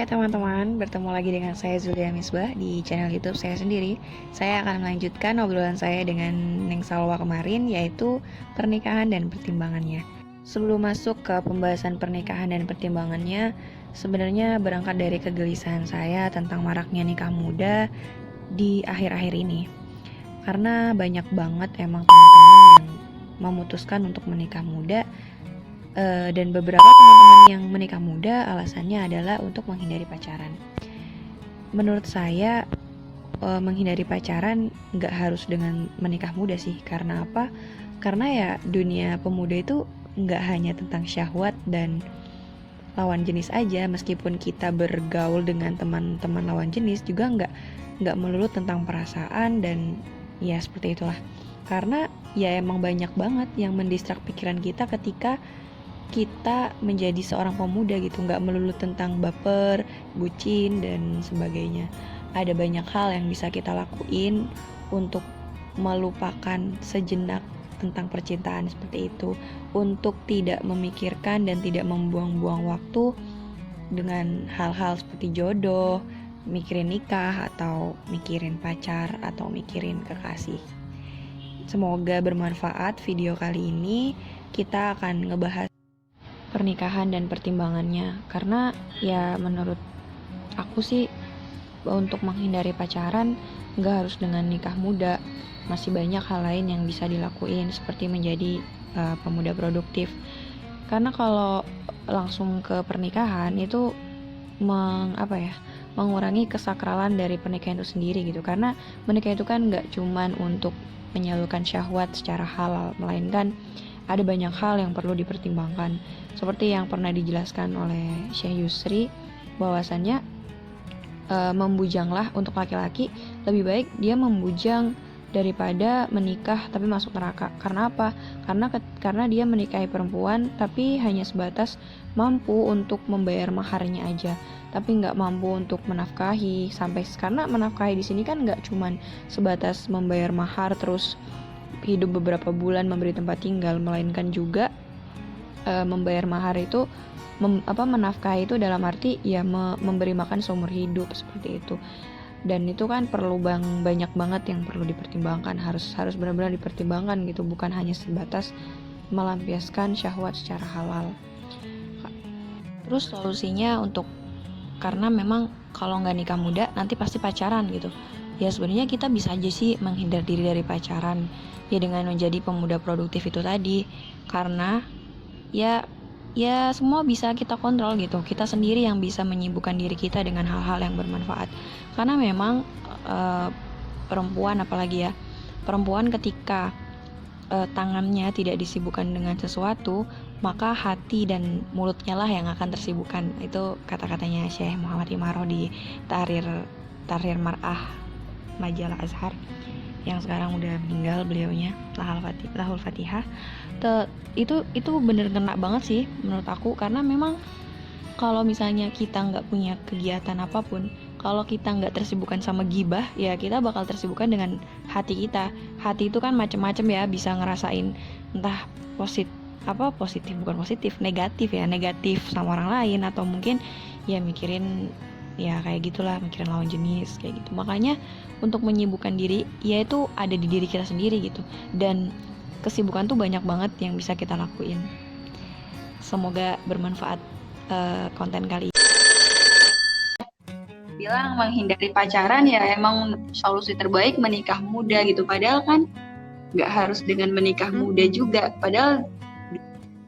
Hai teman-teman, bertemu lagi dengan saya Zulia Misbah di channel YouTube saya sendiri. Saya akan melanjutkan obrolan saya dengan Neng Salwa kemarin, yaitu pernikahan dan pertimbangannya. Sebelum masuk ke pembahasan pernikahan dan pertimbangannya, sebenarnya berangkat dari kegelisahan saya tentang maraknya nikah muda di akhir-akhir ini. Karena banyak banget emang teman-teman yang memutuskan untuk menikah muda, dan beberapa teman-teman yang menikah muda alasannya adalah untuk menghindari pacaran. Menurut saya menghindari pacaran nggak harus dengan menikah muda sih. Karena apa? Karena ya dunia pemuda itu nggak hanya tentang syahwat dan lawan jenis aja. Meskipun kita bergaul dengan teman-teman lawan jenis juga nggak melulu tentang perasaan dan ya seperti itulah. Karena ya emang banyak banget yang mendistrak pikiran kita ketika kita menjadi seorang pemuda gitu, nggak melulu tentang baper, bucin, dan sebagainya. Ada banyak hal yang bisa kita lakuin untuk melupakan sejenak tentang percintaan seperti itu, untuk tidak memikirkan dan tidak membuang-buang waktu dengan hal-hal seperti jodoh, mikirin nikah, atau mikirin pacar, atau mikirin kekasih. Semoga bermanfaat video kali ini. Kita akan ngebahas pernikahan dan pertimbangannya, karena ya menurut aku sih untuk menghindari pacaran nggak harus dengan nikah muda. Masih banyak hal lain yang bisa dilakuin seperti menjadi pemuda produktif. Karena kalau langsung ke pernikahan itu mengurangi kesakralan dari pernikahan itu sendiri gitu. Karena menikah itu kan nggak cuman untuk menyalurkan syahwat secara halal, melainkan ada banyak hal yang perlu dipertimbangkan. Seperti yang pernah dijelaskan oleh Syekh Yusri, bahwasannya membujanglah untuk laki-laki, lebih baik dia membujang daripada menikah tapi masuk neraka. Karena apa? Karena dia menikahi perempuan tapi hanya sebatas mampu untuk membayar maharnya aja, tapi nggak mampu untuk menafkahi. Karena menafkahi di sini kan nggak cuman sebatas membayar mahar terus hidup beberapa bulan memberi tempat tinggal, melainkan juga membayar mahar itu menafkahi itu dalam arti ya memberi makan seumur hidup seperti itu. Dan itu kan perlu banyak banget yang perlu dipertimbangkan, harus benar-benar dipertimbangkan gitu, bukan hanya sebatas melampiaskan syahwat secara halal. Terus solusinya karena memang kalau nggak nikah muda nanti pasti pacaran gitu. Ya sebenarnya kita bisa aja sih menghindar diri dari pacaran ya dengan menjadi pemuda produktif itu tadi. Karena ya semua bisa kita kontrol gitu. Kita sendiri yang bisa menyibukkan diri kita dengan hal-hal yang bermanfaat. Karena memang perempuan apalagi ya, perempuan ketika tangannya tidak disibukkan dengan sesuatu, maka hati dan mulutnya lah yang akan tersibukkan. Itu kata-katanya Syekh Muhammad Imaroh di Tahrir Mar'ah majalah Azhar, yang sekarang udah meninggal beliaunya, lahul fatihah. Itu bener kena banget sih menurut aku. Karena memang kalau misalnya kita nggak punya kegiatan apapun, kalau kita nggak tersibukkan sama gibah, ya kita bakal tersibukkan dengan hati kita. Hati itu kan macem-macem ya, bisa ngerasain entah negatif sama orang lain, atau mungkin ya mikirin ya kayak gitulah, mikirin lawan jenis kayak gitu. Makanya untuk menyibukkan diri ya itu ada di diri kita sendiri gitu. Dan kesibukan tuh banyak banget yang bisa kita lakuin. Semoga bermanfaat konten kali ini. Bilang menghindari pacaran ya emang solusi terbaik menikah muda gitu. Padahal kan nggak harus dengan menikah muda juga. Padahal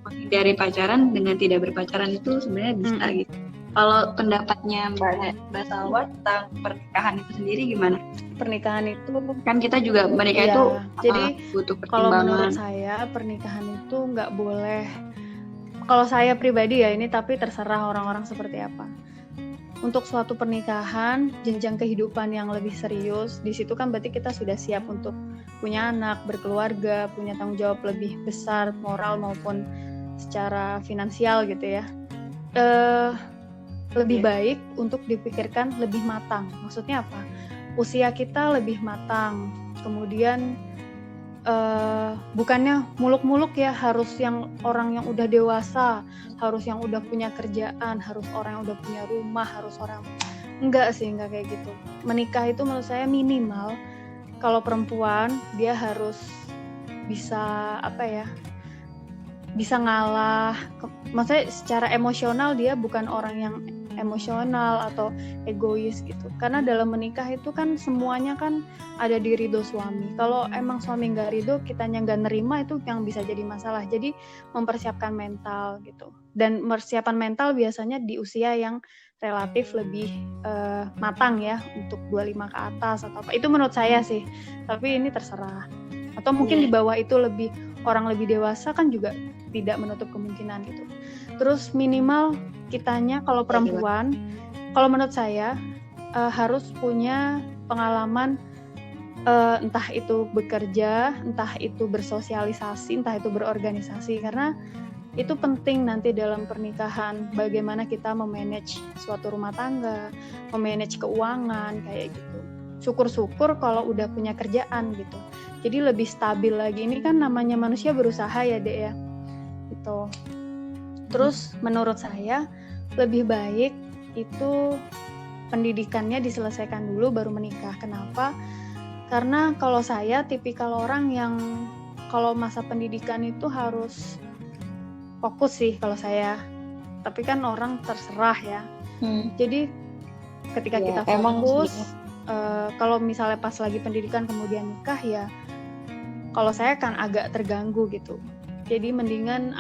menghindari pacaran dengan tidak berpacaran itu sebenarnya bisa gitu. Kalau pendapatnya Mbak Salwa tentang pernikahan itu sendiri gimana? Pernikahan itu kan kita juga menikah itu jadi butuh kalau pertimbangan. menurut saya pernikahan itu nggak boleh, kalau saya pribadi ya ini, tapi terserah orang-orang seperti apa. Untuk suatu pernikahan, jenjang kehidupan yang lebih serius, di situ kan berarti kita sudah siap untuk punya anak, berkeluarga, punya tanggung jawab lebih besar, moral maupun secara finansial gitu ya. Lebih baik untuk dipikirkan lebih matang. Maksudnya apa? Usia kita lebih matang, kemudian bukannya muluk-muluk ya, harus yang orang yang udah dewasa, harus yang udah punya kerjaan, harus orang yang udah punya rumah, harus orang, enggak sih, enggak kayak gitu. Menikah itu menurut saya minimal kalau perempuan dia harus bisa apa ya, bisa ngalah, maksudnya secara emosional dia bukan orang yang emosional atau egois gitu. Karena dalam menikah itu kan semuanya kan ada di ridho suami. Kalau emang suami nggak ridho, kitanya nggak nerima, itu yang bisa jadi masalah. Jadi mempersiapkan mental gitu. Dan persiapan mental biasanya di usia yang relatif lebih matang ya, untuk 25 ke atas atau apa. Itu menurut saya sih. Tapi ini terserah. Atau mungkin di bawah itu orang lebih dewasa kan juga tidak menutup kemungkinan gitu. Terus minimal kitanya kalau perempuan, kalau menurut saya harus punya pengalaman, entah itu bekerja, entah itu bersosialisasi, entah itu berorganisasi, karena itu penting nanti dalam pernikahan, bagaimana kita memanage suatu rumah tangga, memanage keuangan kayak gitu. Syukur-syukur kalau udah punya kerjaan gitu, jadi lebih stabil lagi. Ini kan namanya manusia berusaha ya Dek ya gitu. Terus menurut saya lebih baik itu pendidikannya diselesaikan dulu baru menikah. Kenapa? Karena kalau saya tipikal orang yang kalau masa pendidikan itu harus fokus sih kalau saya. Tapi kan orang terserah ya. Jadi ketika kita fokus, kalau misalnya pas lagi pendidikan kemudian nikah ya, kalau saya kan agak terganggu gitu. Jadi mendingan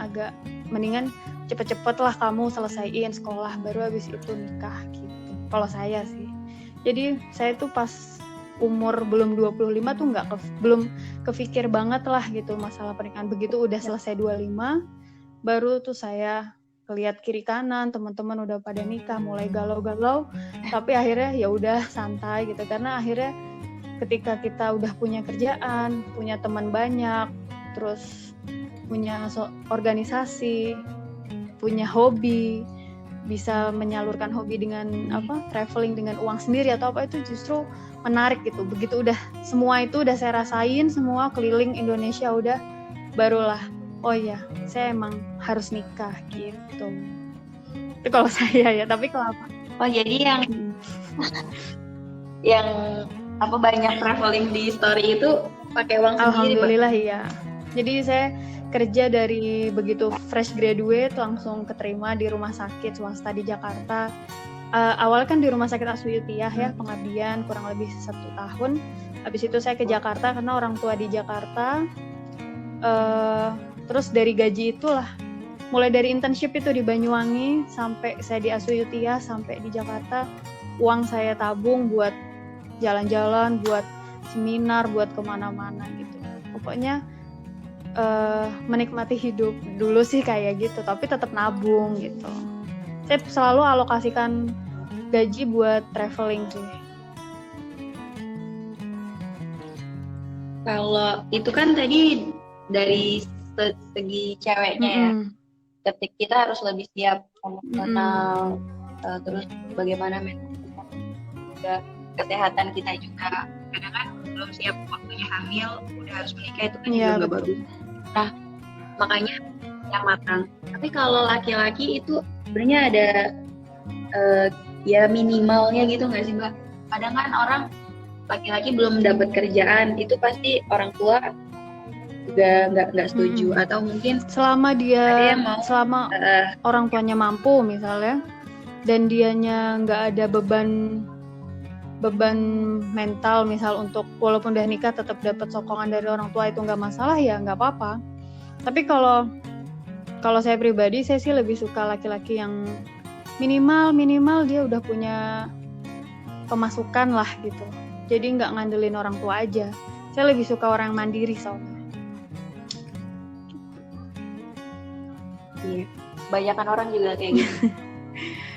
cepet-cepet lah kamu selesaiin sekolah, baru habis itu nikah gitu. Kalau saya sih. Jadi saya tuh pas umur belum 25 tuh belum kepikir banget lah gitu masalah pernikahan. Begitu udah selesai 25, baru tuh saya lihat kiri kanan, teman-teman udah pada nikah, mulai galau-galau. Tapi akhirnya ya udah santai gitu. Karena akhirnya ketika kita udah punya kerjaan, punya teman banyak, terus punya organisasi, punya hobi, bisa menyalurkan hobi dengan traveling dengan uang sendiri atau apa, itu justru menarik gitu. Begitu udah semua itu udah saya rasain, semua keliling Indonesia udah, barulah oh ya saya emang harus nikah gitu. Itu kalau saya ya. Tapi kalau apa? Oh jadi yang banyak traveling di story itu pakai uang sendiri? Alhamdulillah iya. Jadi saya kerja dari begitu fresh graduate langsung keterima di rumah sakit swasta di Jakarta. Awal kan di rumah sakit Aswiyutiah ya, pengabdian kurang lebih 1 tahun. Habis itu saya ke Jakarta karena orang tua di Jakarta. Terus dari gaji itulah, mulai dari internship itu di Banyuwangi sampai saya di Aswiyutiah sampai di Jakarta, uang saya tabung buat jalan-jalan, buat seminar, buat kemana-mana gitu. Pokoknya menikmati hidup dulu sih kayak gitu, tapi tetap nabung gitu. Saya selalu alokasikan gaji buat traveling sih. Kalau itu kan tadi dari segi ceweknya ya, ketika kita harus lebih siap emosional, terus bagaimana mental, kesehatan kita juga. Kadang kan belum siap waktunya hamil, udah harus menikah, itu kan juga nggak bagus. Nah, makanya yang matang. Tapi kalau laki-laki itu sebenarnya ada ya minimalnya gitu nggak sih Mbak? Kadang kan orang laki-laki belum dapat kerjaan, itu pasti orang tua juga nggak setuju, atau mungkin selama orang tuanya mampu misalnya, dan dianya nggak ada beban mental misal untuk walaupun udah nikah tetap dapat sokongan dari orang tua, itu nggak masalah ya, nggak apa-apa. Tapi kalau saya pribadi, saya sih lebih suka laki-laki yang minimal dia udah punya pemasukan lah gitu, jadi nggak ngandelin orang tua aja. Saya lebih suka orang yang mandiri soalnya. Iya, kebanyakan orang juga kayak gitu.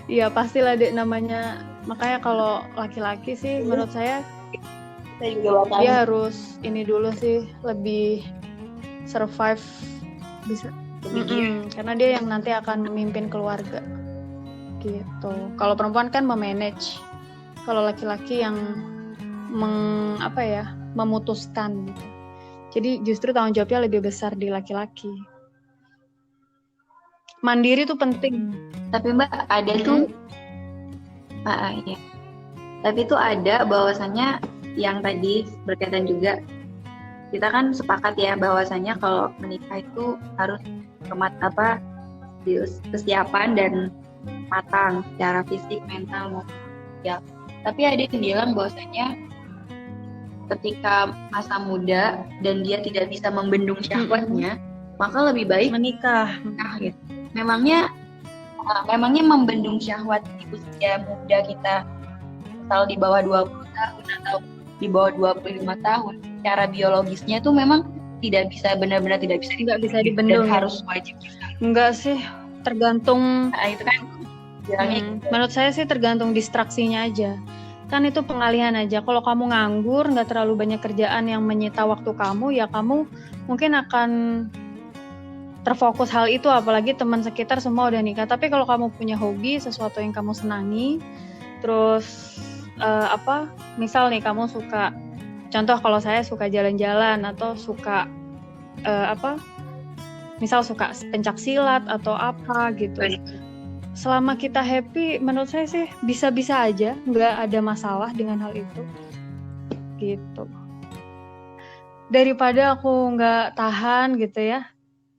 Iya pastilah Dek, namanya. Makanya kalau laki-laki sih menurut saya dia harus ini dulu sih, lebih survive bisa. Karena dia yang nanti akan memimpin keluarga gitu. Kalau perempuan kan memanage, kalau laki-laki yang memutuskan gitu. Jadi justru tanggung jawabnya lebih besar di laki-laki. Mandiri tuh penting. Tapi Mbak ada tuh ya. Tapi tuh ada bahwasannya yang tadi berkaitan juga, kita kan sepakat ya bahwasannya kalau menikah itu harus kesiapan dan matang secara fisik, mental maupun sosial. Tapi ada yang bilang bahwasanya ketika masa muda dan dia tidak bisa membendung syahwatnya, maka lebih baik menikah. Gitu. Memangnya membendung syahwat di usia muda kita, misal di bawah 20 tahun atau di bawah 25 tahun, secara biologisnya tuh memang benar-benar tidak bisa dibendung. Dan harus wajib bisa. Enggak sih, tergantung. Nah, itu kan menurut saya sih tergantung distraksinya aja. Kan itu pengalihan aja. Kalau kamu nganggur, nggak terlalu banyak kerjaan yang menyita waktu kamu, ya kamu mungkin akan terfokus hal itu, apalagi teman sekitar semua udah nikah. Tapi kalau kamu punya hobi, sesuatu yang kamu senangi, terus misal nih kamu suka, contoh kalau saya suka jalan-jalan atau suka misal suka pencak silat atau apa gitu. Selama kita happy, menurut saya sih bisa-bisa aja, nggak ada masalah dengan hal itu, gitu. Daripada aku nggak tahan gitu ya,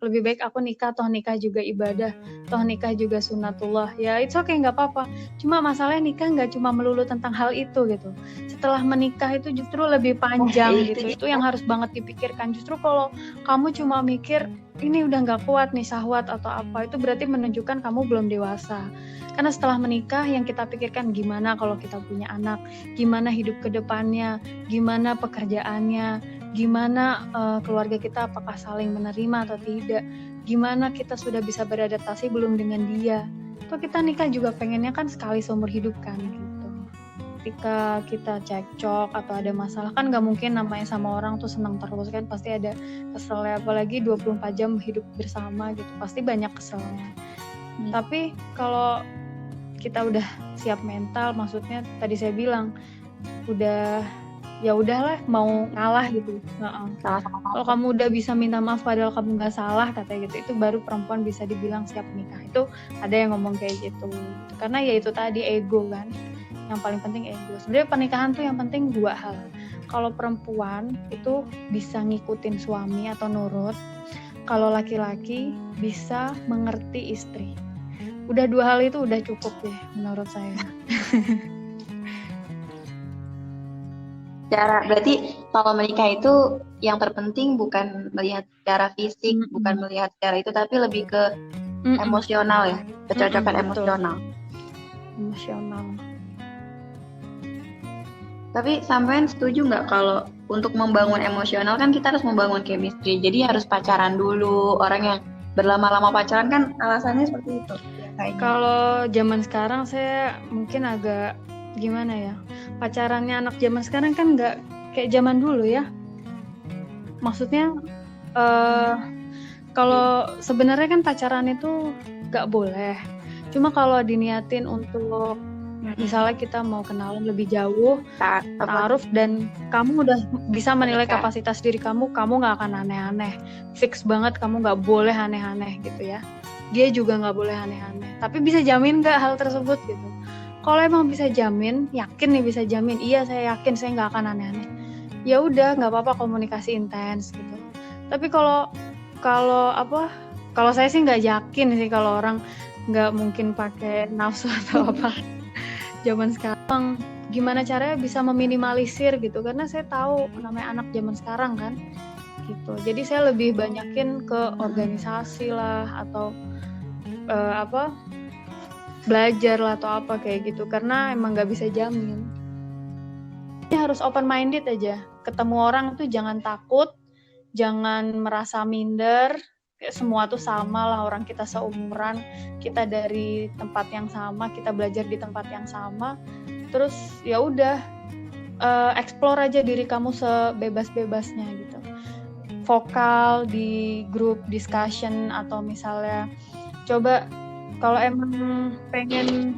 lebih baik aku nikah, toh nikah juga ibadah, toh nikah juga sunnatullah, ya it's okay, nggak apa-apa. Cuma masalahnya nikah nggak cuma melulu tentang hal itu gitu. Setelah menikah itu justru lebih panjang gitu, itu yang harus banget dipikirkan. Justru kalau kamu cuma mikir ini udah nggak kuat nih syahwat atau apa, itu berarti menunjukkan kamu belum dewasa. Karena setelah menikah yang kita pikirkan gimana kalau kita punya anak, gimana hidup ke depannya, gimana pekerjaannya, gimana keluarga kita apakah saling menerima atau tidak, gimana kita sudah bisa beradaptasi belum dengan dia. Atau kita nikah juga pengennya kan sekali seumur hidup kan gitu. Ketika kita cekcok atau ada masalah, kan gak mungkin namanya sama orang tuh senang terus kan, pasti ada keselnya, apalagi 24 jam hidup bersama gitu, pasti banyak keselnya. Tapi kalau kita udah siap mental, maksudnya tadi saya bilang udah, ya udahlah mau ngalah gitu. Kalau kamu udah bisa minta maaf padahal kamu nggak salah katanya gitu, itu baru perempuan bisa dibilang siap nikah. Itu ada yang ngomong kayak gitu. Karena ya itu tadi ego kan. Yang paling penting ego. Sebenarnya pernikahan tuh yang penting dua hal. Kalau perempuan itu bisa ngikutin suami atau nurut. Kalau laki-laki bisa mengerti istri. Udah dua hal itu udah cukup deh menurut saya. Berarti kalau menikah itu yang terpenting bukan melihat secara fisik, bukan melihat secara itu, tapi lebih ke emosional ya, kecocokan emosional. Emosional. Tapi sampean setuju nggak kalau untuk membangun emosional kan kita harus membangun chemistry, jadi harus pacaran dulu. Orang yang berlama-lama pacaran kan alasannya seperti itu. Kalau zaman sekarang saya mungkin agak gimana ya, pacarannya anak zaman sekarang kan nggak kayak zaman dulu ya. Maksudnya kalau sebenarnya kan pacaran itu nggak boleh, cuma kalau diniatin untuk misalnya kita mau kenalan lebih jauh, ta'aruf, dan kamu udah bisa menilai kapasitas diri kamu nggak akan aneh-aneh, fix banget kamu nggak boleh aneh-aneh gitu ya. Dia juga nggak boleh aneh-aneh, tapi bisa jamin nggak hal tersebut gitu? Kalau emang bisa jamin, yakin nih bisa jamin, iya saya yakin saya nggak akan aneh-aneh, ya udah nggak apa-apa komunikasi intens gitu. Tapi kalau saya sih nggak yakin sih kalau orang nggak mungkin pakai nafsu atau apa. Zaman sekarang gimana caranya bisa meminimalisir gitu, karena saya tahu namanya anak zaman sekarang kan gitu. Jadi saya lebih banyakin ke organisasi lah atau belajar lah atau apa kayak gitu, karena emang nggak bisa jamin. Ini harus open minded aja, ketemu orang tuh jangan takut, jangan merasa minder, semua tuh sama lah, orang kita seumuran, kita dari tempat yang sama, kita belajar di tempat yang sama, terus ya udah explore aja diri kamu sebebas-bebasnya gitu. Vokal di grup discussion atau misalnya coba kalau emang pengen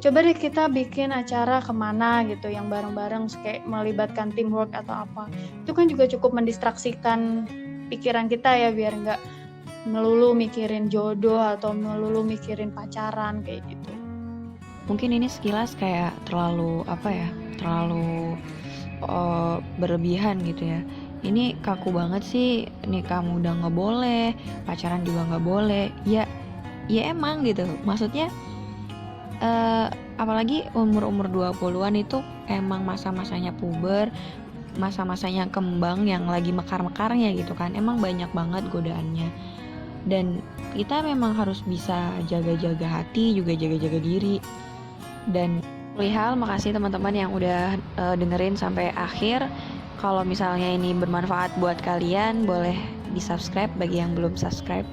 coba deh kita bikin acara kemana gitu yang bareng-bareng kayak melibatkan teamwork atau apa. Itu kan juga cukup mendistraksikan pikiran kita ya, biar nggak melulu mikirin jodoh atau melulu mikirin pacaran kayak gitu. Mungkin ini sekilas kayak terlalu berlebihan gitu ya. Ini kaku banget sih, nikah muda nggak boleh, pacaran juga nggak boleh. Ya emang gitu. Maksudnya apalagi umur 20-an itu emang masa-masanya puber, masa-masanya kembang yang lagi mekar-mekarnya gitu kan. Emang banyak banget godaannya. Dan kita memang harus bisa jaga-jaga hati, juga jaga-jaga diri. Dan perihal, makasih teman-teman yang udah dengerin sampai akhir. Kalau misalnya ini bermanfaat buat kalian, boleh di-subscribe bagi yang belum subscribe.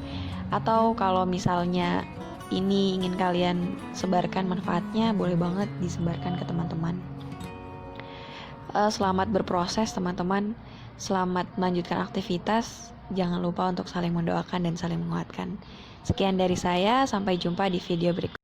Atau kalau misalnya ini ingin kalian sebarkan manfaatnya, boleh banget disebarkan ke teman-teman. Selamat berproses teman-teman. Selamat melanjutkan aktivitas. Jangan lupa untuk saling mendoakan dan saling menguatkan. Sekian dari saya, sampai jumpa di video berikutnya.